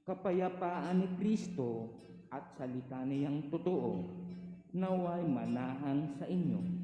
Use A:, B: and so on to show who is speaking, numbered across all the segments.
A: Kapayapaan ni Kristo at salita niyang totoo naway manahan sa inyo.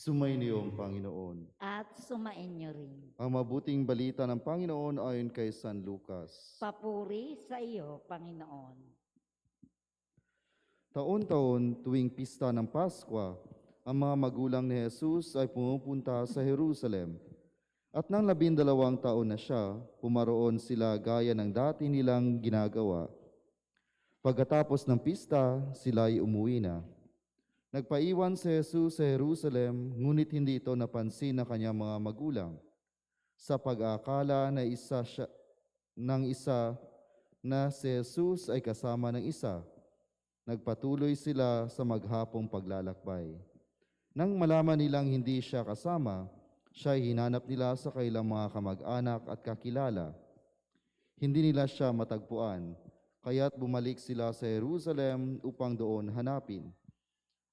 B: Sumainyo ang Panginoon.
C: At sumainyo rin.
B: Ang mabuting balita ng Panginoon ayon kay San Lucas.
C: Papuri sa iyo, Panginoon.
B: Taon-taon tuwing pista ng Paskwa, ang mga magulang ni Jesus ay pumupunta sa Jerusalem. At nang 12 taon na siya, pumaroon sila gaya ng dati nilang ginagawa. Pagkatapos ng pista, sila ay umuwi na. Nagpaiwan si Jesus sa Jerusalem, ngunit hindi ito napansin ng kanyang mga magulang. Sa pag-aakala na isa na si Jesus ay kasama ng isa, nagpatuloy sila sa maghapong paglalakbay. Nang malaman nilang hindi siya kasama, siya ay hinanap nila sa kailang mga kamag-anak at kakilala. Hindi nila siya matagpuan, kaya't bumalik sila sa Jerusalem upang doon hanapin.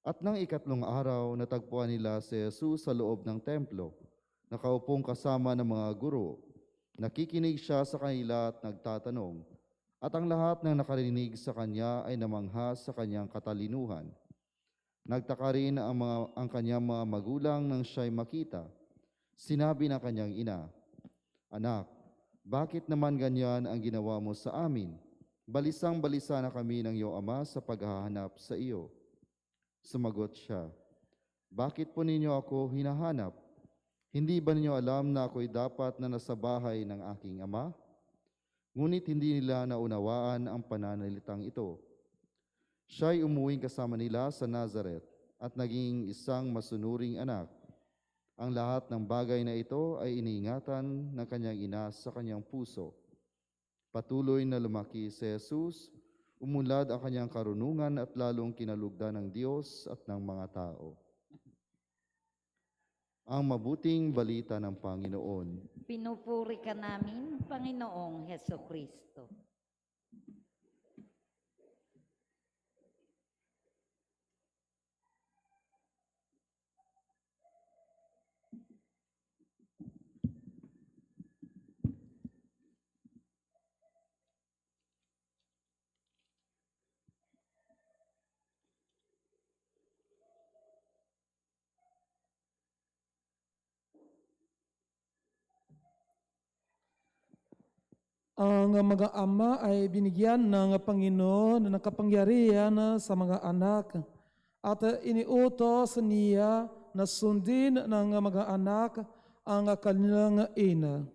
B: At nang 3 araw, natagpuan nila si Jesus sa loob ng templo, nakaupong kasama ng mga guro. Nakikinig siya sa kanila at nagtatanong, at ang lahat ng nakarinig sa kanya ay namangha sa kanyang katalinuhan. Nagtaka rin ang kanyang mga magulang nang siya'y makita. Sinabi ng kanyang ina, "Anak, bakit naman ganyan ang ginawa mo sa amin? Balisang-balisa na kami ng iyong ama sa paghahanap sa iyo." Sumagot siya, "Bakit po ninyo ako hinahanap? Hindi ba ninyo alam na ako'y dapat na nasa bahay ng aking ama?" Ngunit hindi nila naunawaan ang pananalitang ito. Siya'y umuwing kasama nila sa Nazareth at naging isang masunuring anak. Ang lahat ng bagay na ito ay iniingatan ng kanyang ina sa kanyang puso. Patuloy na lumaki si Jesus, umunlad ang kanyang karunungan at lalong kinalugdan ng Diyos at ng mga tao. Ang mabuting balita ng Panginoon.
C: Pinupuri ka namin, Panginoong Hesukristo.
D: Ang mga ama ay binigyan ng Panginoon ng kapangyarihan sa mga anak at iniutos niya na sundin ng mga anak ang kanilang ina.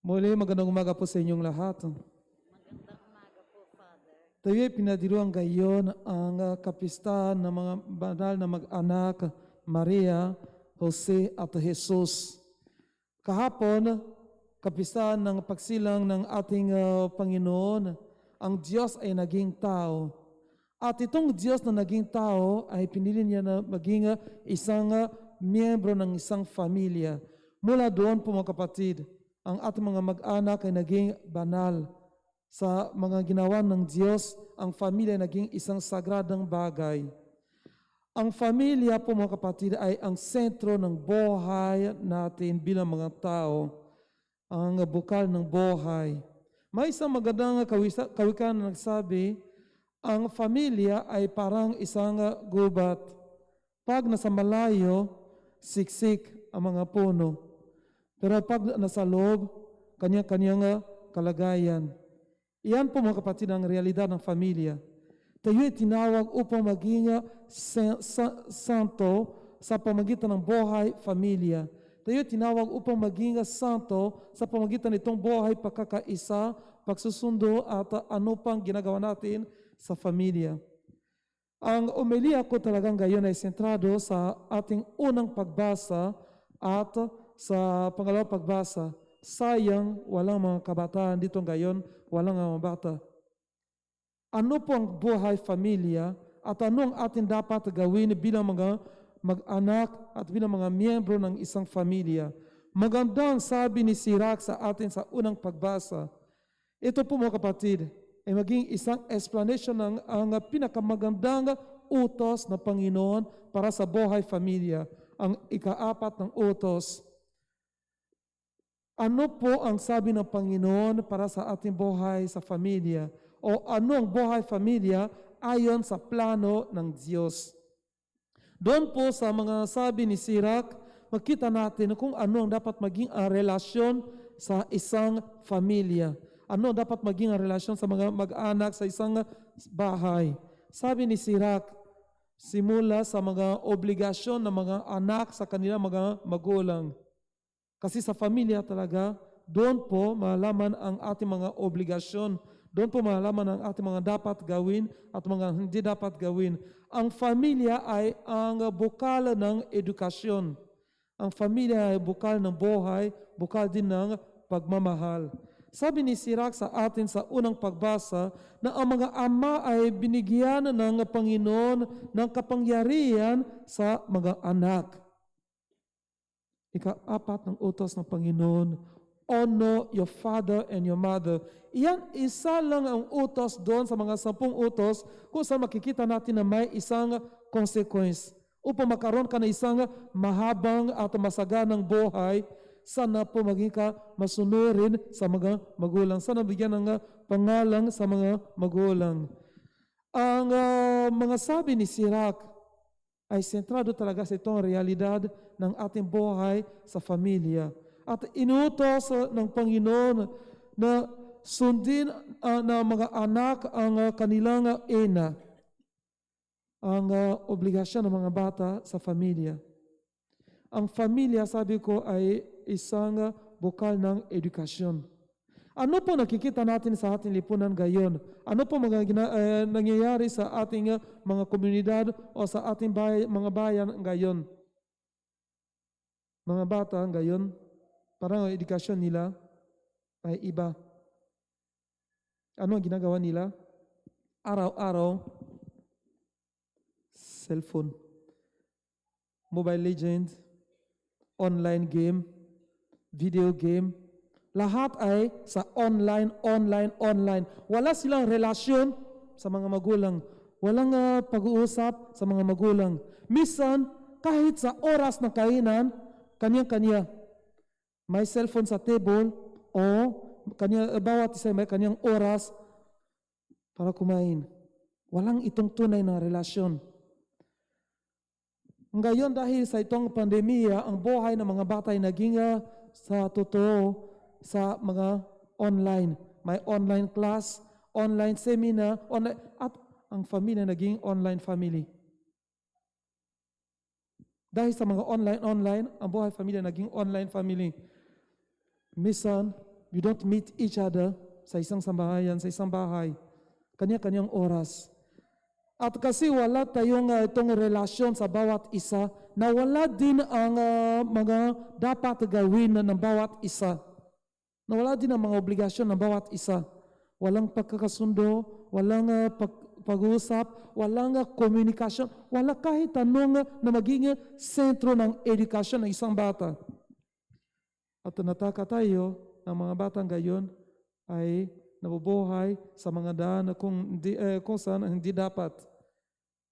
D: Muli, magandang umaga po sa inyong lahat.
C: Magandang umaga po, Father.
D: Tayo'y pinadiruan ngayon ang kapistahan ng mga banal na mag-anak, Maria, Jose at Jesus. Kahapon, kapistahan ng pagsilang ng ating Panginoon, ang Diyos ay naging tao. At itong Diyos na naging tao ay pinili niya na maging isang miyembro ng isang pamilya. Mula doon po mga kapatid, ang ating mga mag-anak ay naging banal. Sa mga ginawa ng Diyos, ang pamilya ay naging isang sagradang bagay. Ang pamilya po mga kapatid ay ang sentro ng buhay natin bilang mga tao. Ang bukal ng buhay. May isang magandang kawikaan na nagsabi, ang pamilya ay parang isang gubat. Pag nasa malayo, siksik ang mga puno. Pero pag nasa loob, kanya-kanyang kalagayan. Iyan po mga kapatid ang realidad ng pamilya. Tayo'y tinawag upang maging santo sa pamagitan ng buhay, pamilya. Tayo tinawag upang maging santo sa pamagitan nitong buhay, pagkakaisa, pagsusundo at ano pang ginagawa natin sa pamilya. Ang umilia ko talagang ngayon ay sentrado sa ating unang pagbasa at sa pangalawang pagbasa, sayang walang mga kabataan dito ngayon, walang mga bata. Ano po ang buhay pamilya at ano ang atin dapat gawin bilang mga mag-anak at bilang mga miyembro ng isang pamilya? Magandang sabi ni Sirach sa atin sa unang pagbasa. Ito po mga kapatid, ay maging isang explanation ng ang pinakamagandang utos ng Panginoon para sa buhay pamilya. Ang ikaapat ng utos. Ano po ang sabi ng Panginoon para sa ating buhay sa pamilya? O ano ang buhay pamilya ayon sa plano ng Diyos? Doon po sa mga sabi ni Sirach, makita natin kung ano ang dapat maging ang relasyon sa isang pamilya. Ano dapat maging ang relasyon sa mga mag-anak sa isang bahay. Sabi ni Sirach, simula sa mga obligasyon ng mga anak sa kanilang mga magulang. Kasi sa pamilya talaga, doon po malaman ang ating mga obligasyon. Doon po malaman ang ating mga dapat gawin at mga hindi dapat gawin. Ang pamilya ay ang bukal ng edukasyon. Ang pamilya ay bukal ng buhay, bukal din ng pagmamahal. Sabi ni Sirach sa atin sa unang pagbasa na ang mga ama ay binigyan ng Panginoon ng kapangyarihan sa mga anak. Ikaapat ng utos ng Panginoon, honor your father and your mother. Iyan, isa lang ang utos doon sa mga 10 utos kung saan makikita natin na may isang consequence. Upang makaroon ka ng isang mahabang at masaganang buhay, sana po maging ka masunurin sa mga magulang. Sana bigyan ng pangalan sa mga magulang. Ang mga sabi ni Sirach ay sentrado talaga sa itong realidad ng ating buhay sa pamilya. At inutos ng Panginoon na sundin ng mga anak ang kanilang ina. Ang obligasyon ng mga bata sa pamilya. Ang pamilya, sabi ko, ay isang bukal ng edukasyon. Ano po nakikita natin sa ating lipunan ngayon? Ano po nangyayari sa ating mga komunidad o sa ating mga bayan ngayon? Mga bata ngayon, parang ang edukasyon nila ay iba. Ano ang ginagawa nila? Araw-araw, cellphone, Mobile Legends, online game, video game, lahat ay sa online. Wala silang relasyon sa mga magulang. Walang pag-uusap sa mga magulang. Minsan, kahit sa oras ng kainan, kanya-kanya. May cellphone sa table o bawat isa may kanyang oras para kumain. Walang itong tunay na relasyon. Ngayon dahil sa itong pandemya, ang buhay ng mga bata ay naging sa totoo sa mga online. May online class, online seminar, at ang family naging online family. Dahil sa mga online, ang buhay pamilya naging online family. Minsan, you don't meet each other sa isang sambahayan, sa isang bahay. Kanya-kanyang oras. At kasi wala tayong itong relasyon sa bawat isa, nawala din ang mga dapat gawin ng bawat isa. Nawala din ang mga obligasyon ng bawat isa. Walang pagkakasundo, walang pag-uusap, walang komunikasyon, wala kahit anong na maging sentro ng edukasyon ng isang bata. At nataka tayo ng mga bata ngayon ay nabubuhay sa mga daan kung saan hindi dapat.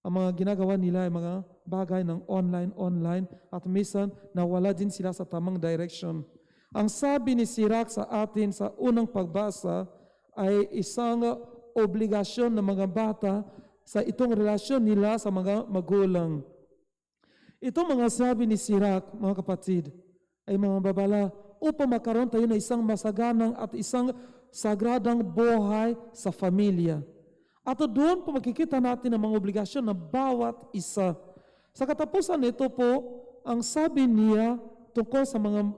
D: Ang mga ginagawa nila ay mga bagay ng online at minsan nawala din sila sa tamang direction. Ang sabi ni Sirach sa atin sa unang pagbasa ay isang obligasyon ng mga bata sa itong relasyon nila sa mga magulang. Itong mga sabi ni Sirach, mga kapatid, ay mga babala upang makaroon tayo ng isang masaganang at isang sagradang buhay sa pamilya. At doon po makikita natin ang mga obligasyon ng bawat isa. Sa katapusan nito po, ang sabi niya tungkol sa mga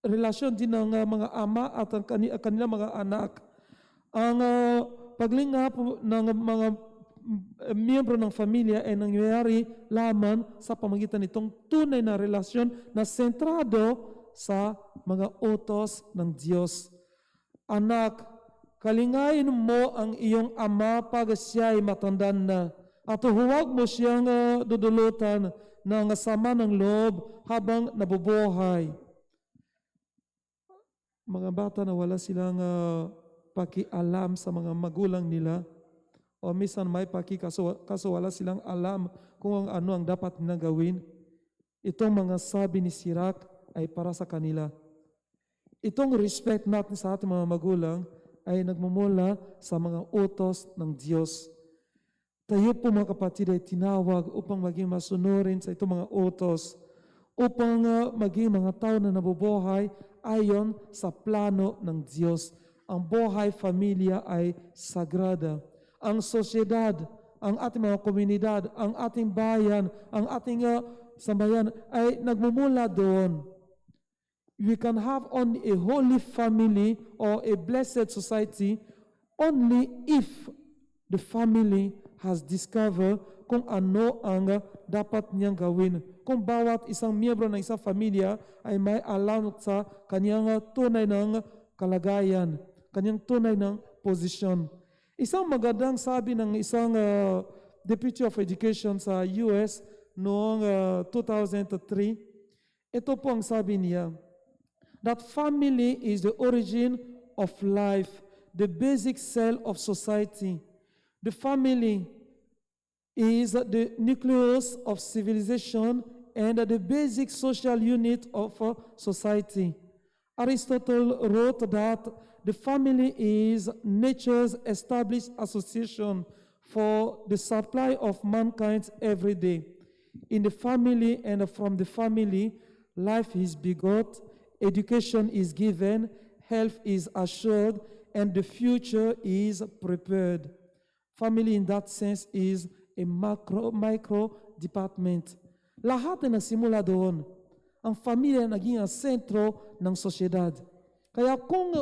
D: relasyon din ng mga ama at ang kanilang mga anak. Ang paglingap ng mga miyembro ng pamilya ay nangyayari lamang sa pamagitan nitong tunay na relasyon na sentrado sa mga utos ng Diyos. Anak, kalingayin mo ang iyong ama pag siya'y matanda na, at huwag mo siyang dudulutan ng sama ng loob habang nabubuhay. Mga bata na wala silang pakialam sa mga magulang nila, o minsan may kaso wala silang alam kung ano ang dapat na gawin. Itong mga sabi ni Sirach ay para sa kanila. Itong respect natin sa ating mga magulang ay nagmumula sa mga utos ng Diyos. Tayo po mga kapatid ay tinawag upang maging masunurin sa itong mga utos, upang maging mga tao na nabubuhay ayon sa plano ng Diyos. Ang buhay pamilya ay sagrada. Ang sosyedad, ang ating mga komunidad, ang ating bayan, ang ating sambayan ay nagmumula doon. We can have only a holy family or a blessed society only if the family has discovered kung ano ang dapat niyang gawin. Kung bawat isang miyembro ng isang pamilya ay may alam sa kanyang tunay ng kalagayan, kanyang tunay ng posisyon. Isang magandang sabi ng isang Deputy of Education sa US noong 2003, ito po ang sabi niya, that family is the origin of life, the basic cell of society. The family is the nucleus of civilization and the basic social unit of society. Aristotle wrote that the family is nature's established association for the supply of mankind every day. In the family and from the family, life is begot, education is given, health is assured, and the future is prepared. Family in that sense is a micro department. Lahat na nagsimula doon. Ang pamilya naging ang sentro ng sosyedad. Kaya kung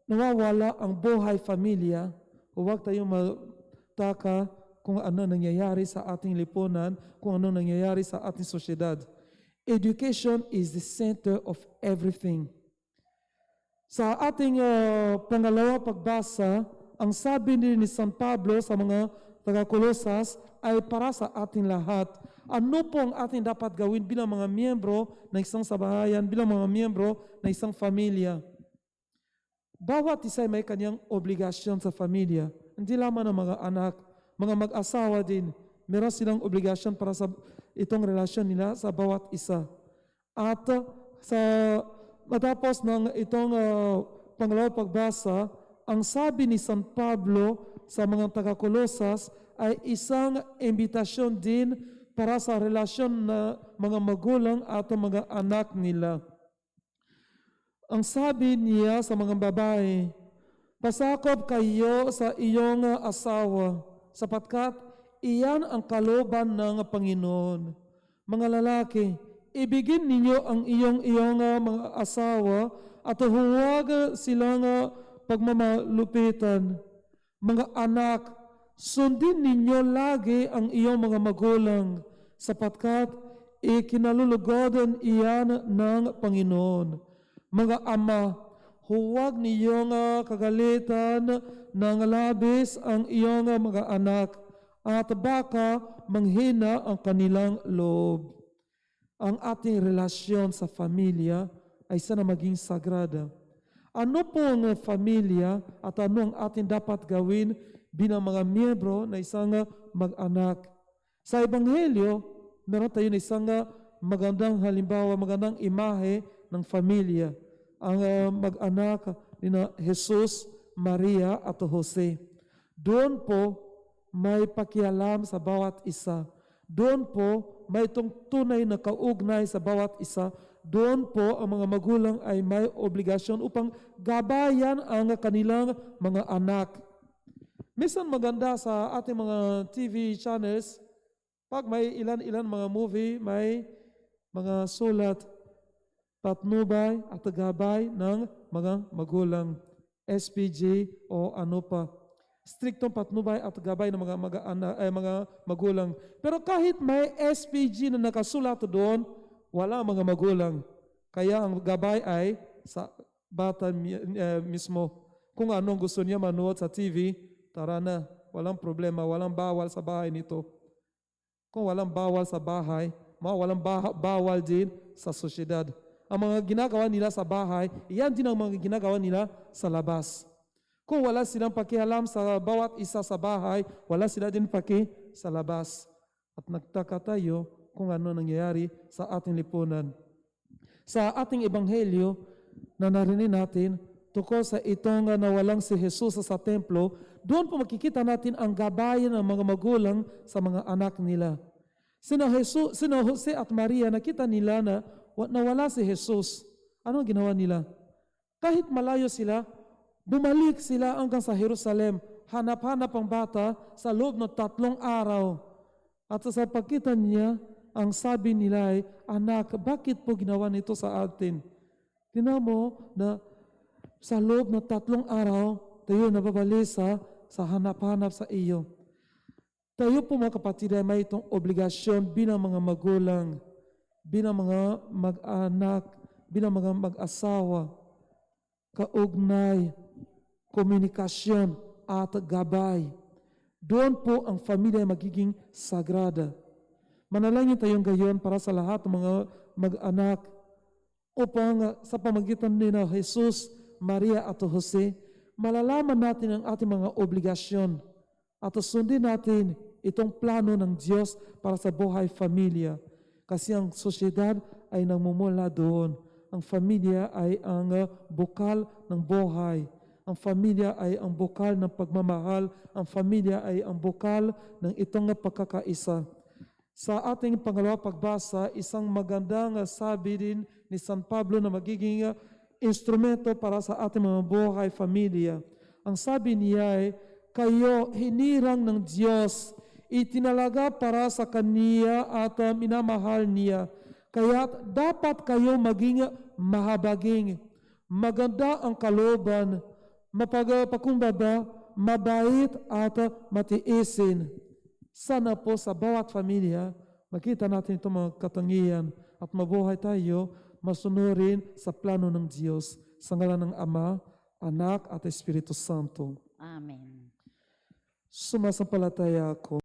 D: nawawala ang buhay pamilya, huwag tayong magtaka kung ano nangyayari sa ating lipunan, kung ano nangyayari sa ating sosyedad. Education is the center of everything. Sa ating pangalawa pagbasa, ang sabi ni San Pablo sa mga taga-Kolosas ay para sa ating lahat. Ano po ang ating dapat gawin bilang mga miyembro ng isang sabahayan, bilang mga miyembro ng isang pamilya? Bawat isa may kanyang obligasyon sa pamilya. Hindi lamang ng mga anak, mga mag-asawa din. Meron silang obligasyon para sa itong relasyon nila sa bawat isa. At sa matapos ng itong pangalawang pagbasa, ang sabi ni San Pablo sa mga taga-Kolosas ay isang imbitasyon din para sa relasyon na mga magulang at mga anak nila. Ang sabi niya sa mga babae, pasakop kayo sa iyong asawa, sapagkat iyan ang kalooban ng Panginoon. Mga lalaki, ibigin ninyo ang iyong mga asawa at huwag silang pagmamalupitan. Mga anak, sundin ninyo lagi ang iyong mga magulang, sapagkat ikinalulugodan iyan ng Panginoon. Mga ama, huwag ninyong kagalitan ng labis ang iyong mga anak, at baka manghina ang kanilang loob. Ang ating relasyon sa pamilya ay sana maging sagrada. Ano po ang pamilya at ano ang ating dapat gawin bilang mga miyembro na isang mag-anak? Sa Ebanghelyo, meron tayo na isang magandang halimbawa, magandang imahe ng pamilya. Ang mag-anak ni Jesus, Maria at Jose. Doon po may pakialam sa bawat isa. Doon po may itong tunay na kaugnay sa bawat isa. Doon po ang mga magulang ay may obligasyon upang gabayan ang kanilang mga anak. Minsan maganda sa ating mga TV channels, pag may ilan-ilan mga movie, may mga sulat, patnubay at gabay ng mga magulang, SPG o ano pa. striktong patnubay at gabay ng mga magulang. Pero kahit may SPG na nakasulat doon, wala mga magulang. Kaya ang gabay ay sa bata mismo. Kung anong gusto niya manood sa TV, tara na, walang problema, walang bawal sa bahay nito. Kung walang bawal sa bahay, walang bawal din sa sosyedad. Ang mga ginagawa nila sa bahay, iyan din ang mga ginagawa nila sa labas. Kung wala silang pakialam sa bawat isa sa bahay, wala sila din paki sa labas. At nagtaka tayo kung ano nangyayari sa ating lipunan. Sa ating ebanghelyo na narinig natin, tungkol sa itong nawalang si Jesus sa templo, doon po makikita natin ang gabayan ng mga magulang sa mga anak nila. Sina Jose at Maria, nakita nila na nawala si Jesus. Ano ginawa nila? Kahit malayo sila, bumalik sila hanggang sa Jerusalem. Hanap-hanap ang bata sa loob ng 3 araw. At sa pagkita niya, ang sabi nila ay, anak, bakit po ginawa nito sa atin? Tingnan mo na sa loob ng 3 araw, tayo nababalisa sa hanap-hanap sa iyo. Tayo po mga kapatid ay may itong obligasyon bilang mga magulang, bilang mga mag-anak, bilang mga mag-asawa, kaugnay, komunikasyon at gabay. Doon po ang pamilya ay magiging sagrada. Manalangin tayong gayon para sa lahat ng mga mag-anak upang sa pamagitan ni na Jesus, Maria at Jose, malalaman natin ang ating mga obligasyon at sundin natin itong plano ng Diyos para sa buhay pamilya. Kasi ang sosyedad ay namumula doon. Ang pamilya ay ang bukal ng buhay. Ang pamilya ay ang bukal ng pagmamahal. Ang pamilya ay ang bukal ng itong pagkakaisa. Sa ating pangalawang pagbasa, isang magandang sabi din ni San Pablo na magiging instrumento para sa ating mga buhay pamilya. Ang sabi niya ay, kayo hinirang ng Diyos, itinalaga para sa Kaniya at minamahal niya. Kaya dapat kayo maging mahabaging, maganda ang kalooban, mapagpakumbaba, mabait at matiisin. Sana po sa bawat pamilya, makita natin itong mga katangian at mabuhay tayo masunurin sa plano ng Diyos sa ngalan ng Ama, Anak at Espiritu Santo.
C: Amen.
D: Sumasampalataya ako